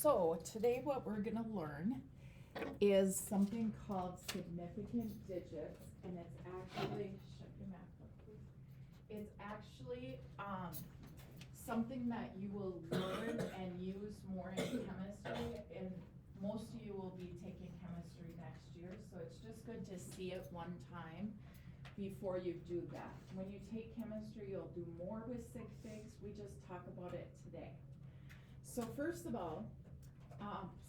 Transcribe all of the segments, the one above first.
So today what we're gonna learn is something called significant digits, and it's actually, shut your mouth up, please. It's actually, something that you will learn and use more in chemistry, and most of you will be taking chemistry next year, so it's just good to see it one time before you do that. When you take chemistry, you'll do more with sig figs. We just talk about it today. So first of all,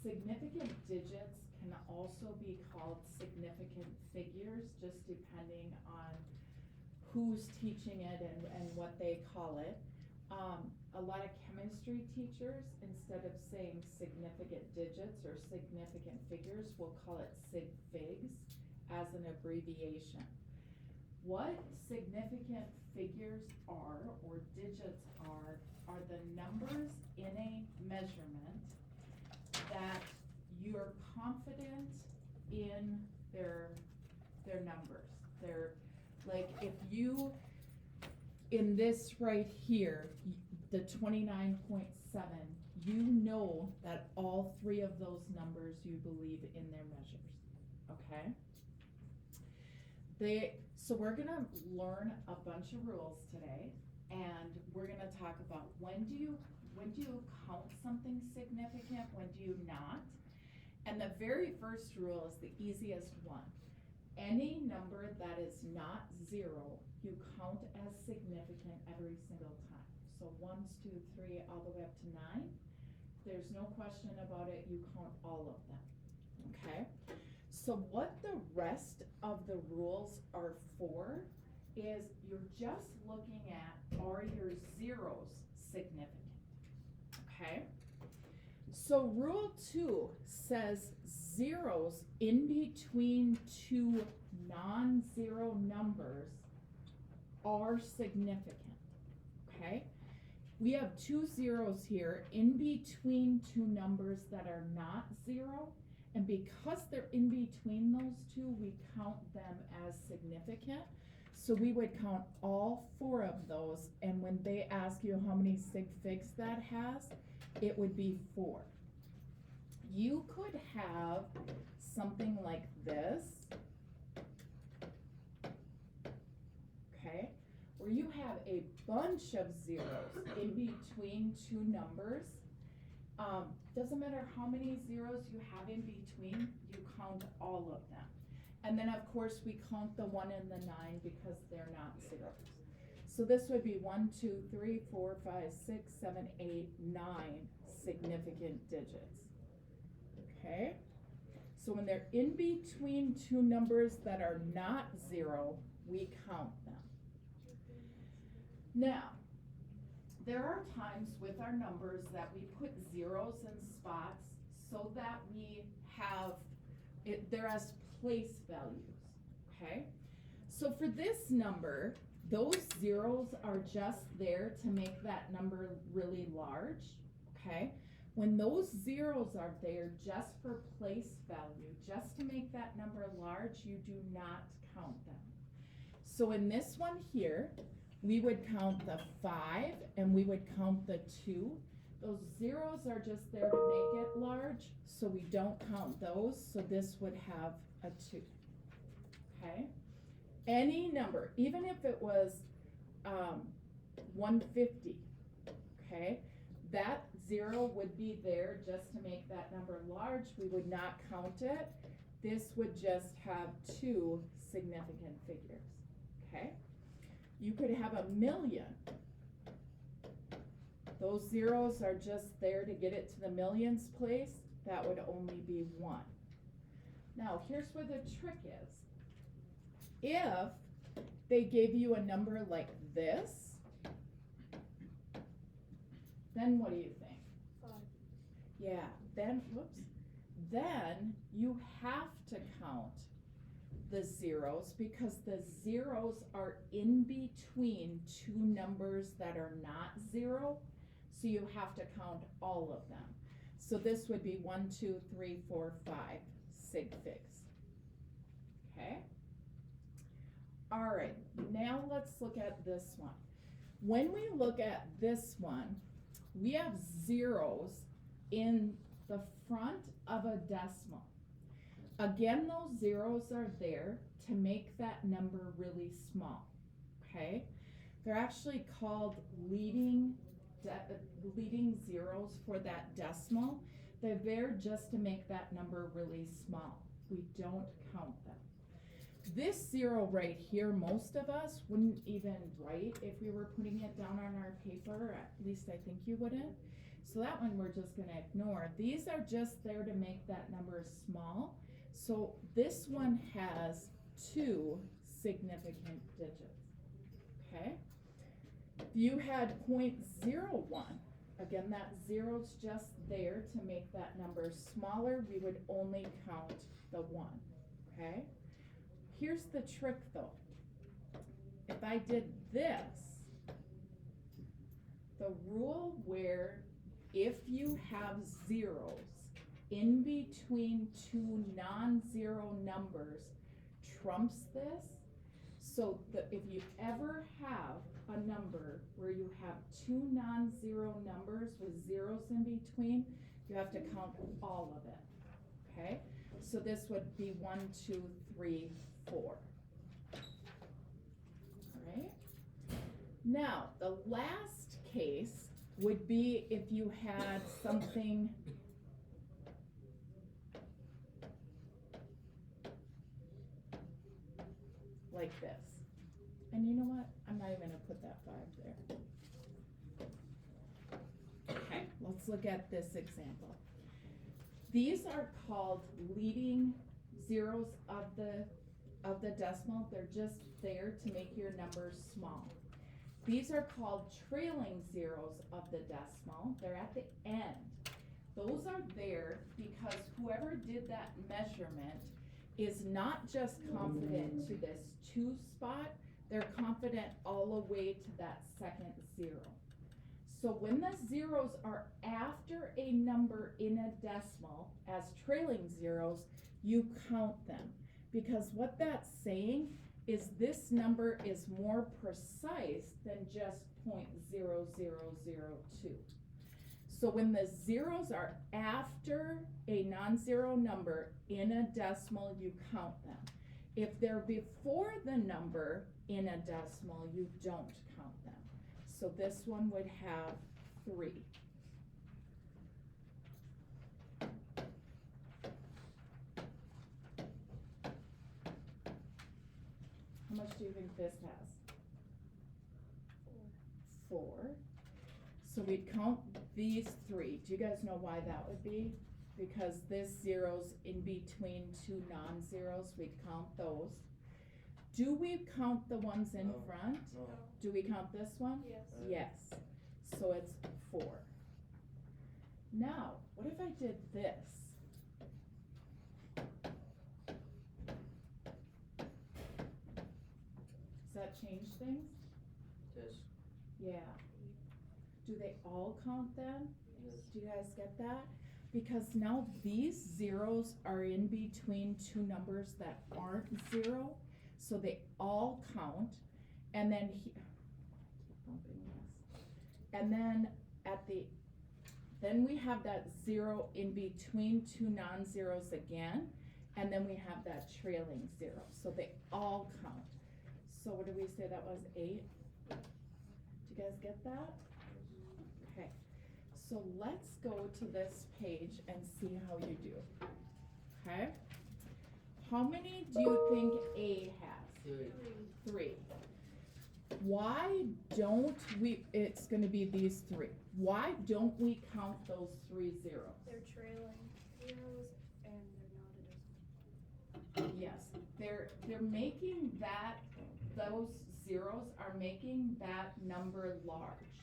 significant digits can also be called significant figures, just depending on who's teaching it and what they call it. A lot of chemistry teachers, instead of saying significant digits or significant figures, will call it sig figs as an abbreviation. What significant figures are, or digits are the numbers in a measurement that you're confident in their numbers. They're, like, if you, in this right here, the 29.7, you know that all three of those numbers you believe in their measures, okay? So we're gonna learn a bunch of rules today, and we're gonna talk about when do you count something significant, when do you not? And the very first rule is the easiest one. Any number that is not zero, you count as significant every single time. So 1, 2, 3, all the way up to 9. There's no question about it, you count all of them, okay? So what the rest of the rules are for is you're just looking at, are your zeros significant, okay? So rule 2 says zeros in between two non-zero numbers are significant, okay? We have two zeros here in between two numbers that are not zero, and because they're in between those two, we count them as significant. So we would count all 4 of those, and when they ask you how many sig figs that has, it would be 4. You could have something like this, okay, where you have a bunch of zeros in between two numbers. Doesn't matter how many zeros you have in between, you count all of them. And then of course we count the 1 and the 9 because they're not zeros. So this would be 1, 2, 3, 4, 5, 6, 7, 8, 9 significant digits. Okay? So when they're in between two numbers that are not zero, we count them. Now, there are times with our numbers that we put zeros in spots so that we have it, they're as place values, okay? So for this number, those zeros are just there to make that number really large, okay? When those zeros are there just for place value, just to make that number large, you do not count them. So in this one here, we would count the 5 and we would count the 2. Those zeros are just there to make it large, so we don't count those, so this would have a 2, okay? Any number, even if it was 150, okay? That 0 would be there just to make that number large. We would not count it. This would just have 2 significant figures, okay? You could have 1,000,000. Those zeros are just there to get it to the millions place. That would only be 1. Now, here's where the trick is. If they gave you a number like this, then what do you think? 5. Yeah, then, whoops. Then you have to count the zeros because the zeros are in between two numbers that are not zero, so you have to count all of them. So this would be 1, 2, 3, 4, 5 sig figs. Okay? All right, now let's look at this one. When we look at this one, we have zeros in the front of a decimal. Again, those zeros are there to make that number really small, okay? They're actually called leading zeros for that decimal. They're there just to make that number really small. We don't count them. This zero right here, most of us wouldn't even write if we were putting it down on our paper, at least I think you wouldn't. So that one we're just gonna ignore. These are just there to make that number small. So this one has 2 significant digits, okay? If you had 0.01, again, that zero's just there to make that number smaller. We would only count the 1, okay? Here's the trick though. If I did this, the rule where if you have zeros in between 2 non-zero numbers trumps this. So that if you ever have a number where you have 2 non-zero numbers with zeros in between, you have to count all of it, okay? So this would be 1, 2, 3, 4. All right? Now, the last case would be if you had something like this. And you know what? I'm not even gonna put that 5 there. Okay, let's look at this example. These are called leading zeros of the decimal. They're just there to make your numbers small. These are called trailing zeros of the decimal. They're at the end. Those are there because whoever did that measurement is not just confident to this 2 spot, they're confident all the way to that second 0. So when the zeros are after a number in a decimal as trailing zeros, you count them. Because what that's saying is this number is more precise than just 0.0002. So when the zeros are after a non-zero number in a decimal, you count them. If they're before the number in a decimal, you don't count them. So this one would have 3. How much do you think this has? 4. So we'd count these 3. Do you guys know why that would be? Because this zero's in between 2 non-zeros, we'd count those. Do we count the ones in front? No. Do we count this one? Yes. Yes. So it's 4. Now, what if I did this? Does that change things? Yes. Yeah. Do they all count then? Yes. Do you guys get that? Because now these zeros are in between 2 numbers that aren't 0, so they all count. And then and then then we have that 0 in between 2 non-zeros again, and then we have that trailing 0. So they all count. So what did we say that was, 8? Do you guys get that? Okay. So let's go to this page and see how you do. Okay? How many do you think A has? 3. Why don't we, it's gonna be these 3. Why don't we count those 3 zeros? They're trailing zeros and they're not a decimal. Yes, they're making that, those zeros are making that number large.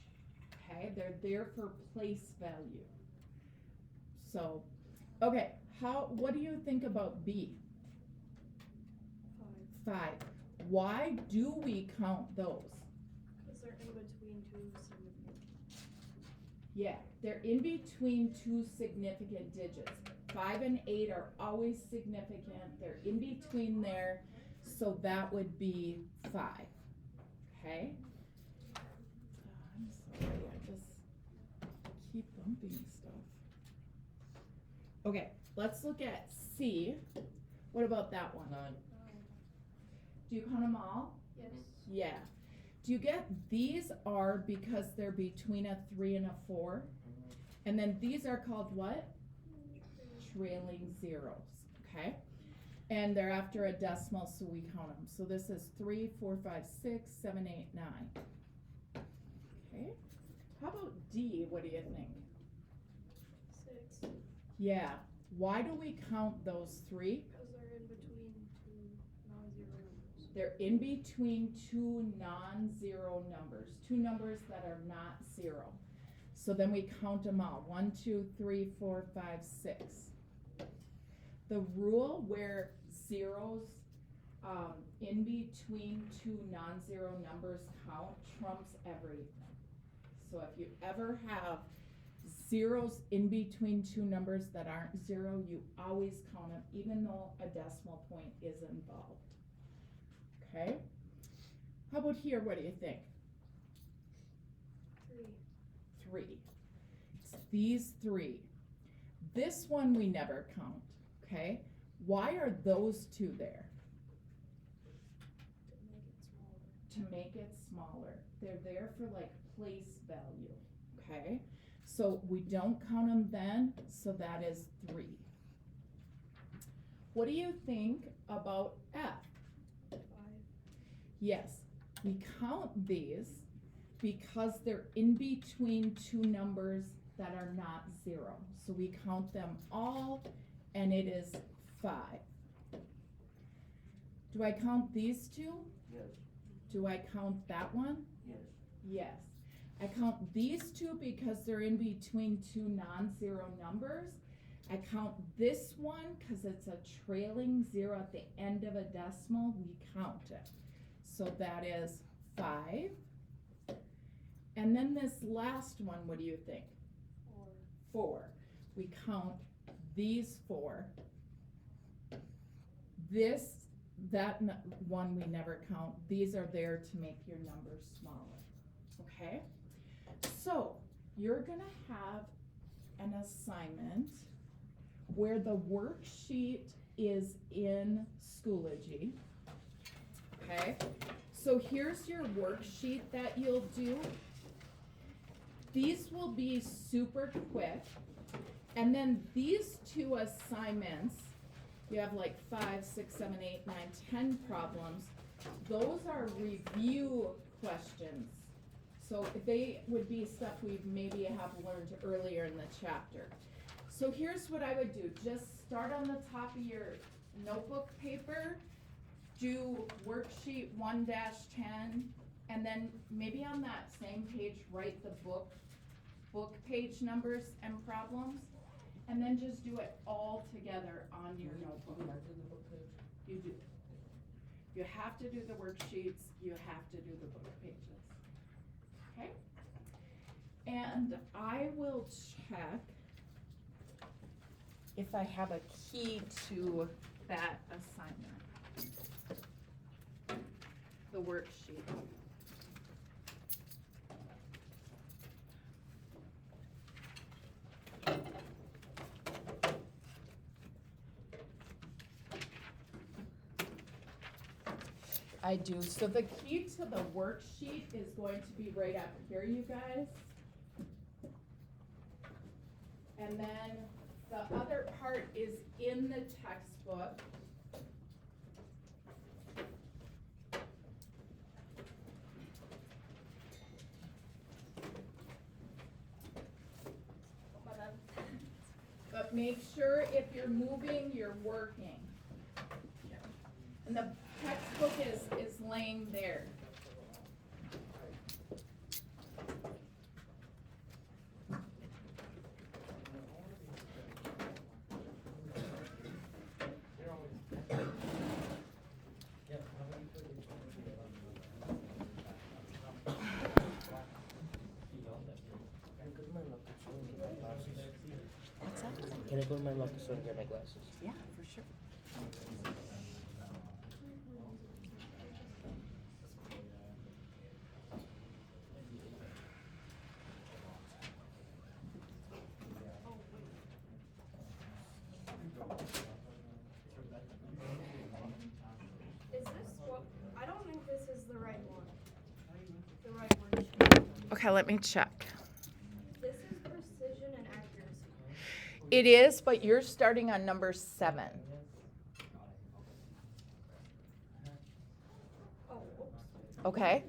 Okay, they're there for place value. So, okay, what do you think about B? 5. Why do we count those? Because they're in between 2 significant. Yeah, they're in between 2 significant digits. 5 and 8 are always significant. They're in between there, so that would be 5. Okay? I'm sorry, I just keep bumping stuff. Okay, let's look at C. What about that one? 9. Do you count them all? Yes. Yeah. Do you get these are because they're between a 3 and a 4? And then these are called what? Trailing zeros, okay? And they're after a decimal, so we count them. So this is 3, 4, 5, 6, 7, 8, 9. Okay. How about D? What do you think? 6. Yeah. Why do we count those 3? Because they're in between two non-zero numbers. They're in between two non-zero numbers, two numbers that are not 0. So then we count them all. 1, 2, 3, 4, 5, 6. The rule where zeros in between two non-zero numbers count trumps everything. So if you ever have zeros in between two numbers that aren't 0, you always count them, even though a decimal point is involved. Okay? How about here? What do you think? 3. 3. It's these 3. This one we never count. Okay? Why are those 2 there? To make it smaller. To make it smaller. They're there for like place value. Okay? So we don't count them then, so that is 3. What do you think about F? 5. Yes, we count these because they're in between two numbers that are not 0. So we count them all, and it is 5. Do I count these 2? Yes. Do I count that one? Yes. Yes. I count these 2 because they're in between two non-zero numbers. I count this one because it's a trailing 0 at the end of a decimal. We count it. So that is 5. And then this last one, what do you think? 4. 4. We count these 4. One we never count. These are there to make your numbers smaller. Okay? So, you're going to have an assignment where the worksheet is in Schoology. Okay? So here's your worksheet that you'll do. These will be super quick. And then these 2 assignments, you have like 5, 6, 7, 8, 9, 10 problems. Those are review questions. So they would be stuff we maybe have learned earlier in the chapter. So here's what I would do. Just start on the top of your notebook paper, do worksheet 1-10, and then maybe on that same page write the book page numbers and problems, and then just do it all together on your notebook. You do. You have to do the worksheets, you have to do the book pages. Okay? And I will check if I have a key to that assignment. The worksheet. I do. So the key to the worksheet is going to be right up here, you guys. And then the other part is in the textbook. But make sure if you're moving, you're working. And the textbook is laying there. Can I go to my locker store and get my glasses? Yeah, for sure. Okay, let me check. This is precision and accuracy. It is, but you're starting on number 7. Oh, whoops. Okay?